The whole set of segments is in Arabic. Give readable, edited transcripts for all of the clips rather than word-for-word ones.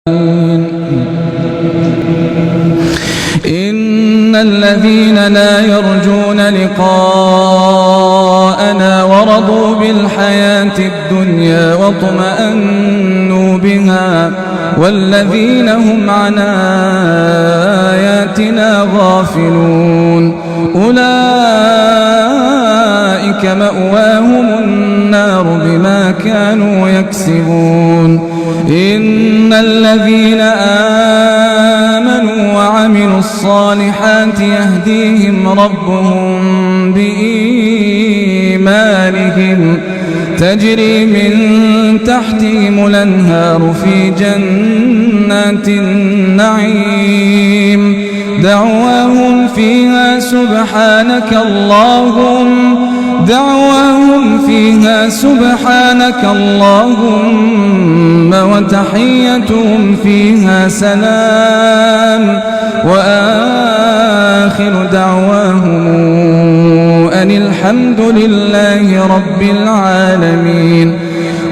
إن الذين لا يرجون لقاءنا ورضوا بالحياة الدنيا واطمأنوا بها والذين هم عن آياتنا غافلون أولئك مأواهم النار بما كانوا يكسبون. إن الذين آمنوا وعملوا الصالحات يهديهم ربهم بإيمانهم تجري من تحتهم الأنهار في جنات النعيم دعواهم فيها سبحانك اللهم وتحيتهم فيها سلام وآخر دعواهم أن الحمد لله رب العالمين.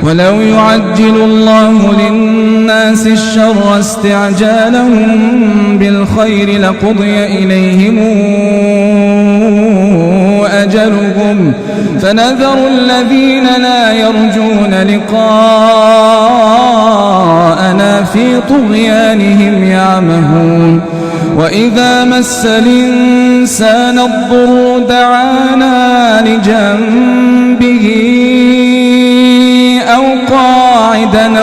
ولو يعجل الله للناس الشر استعجالهم بالخير لقضي إليهم أجلهم فنذر الذين لا يرجون لقاءنا في طغيانهم يعمهون. وإذا مس الإنسان الضر دعانا لجنبه أو قاعدا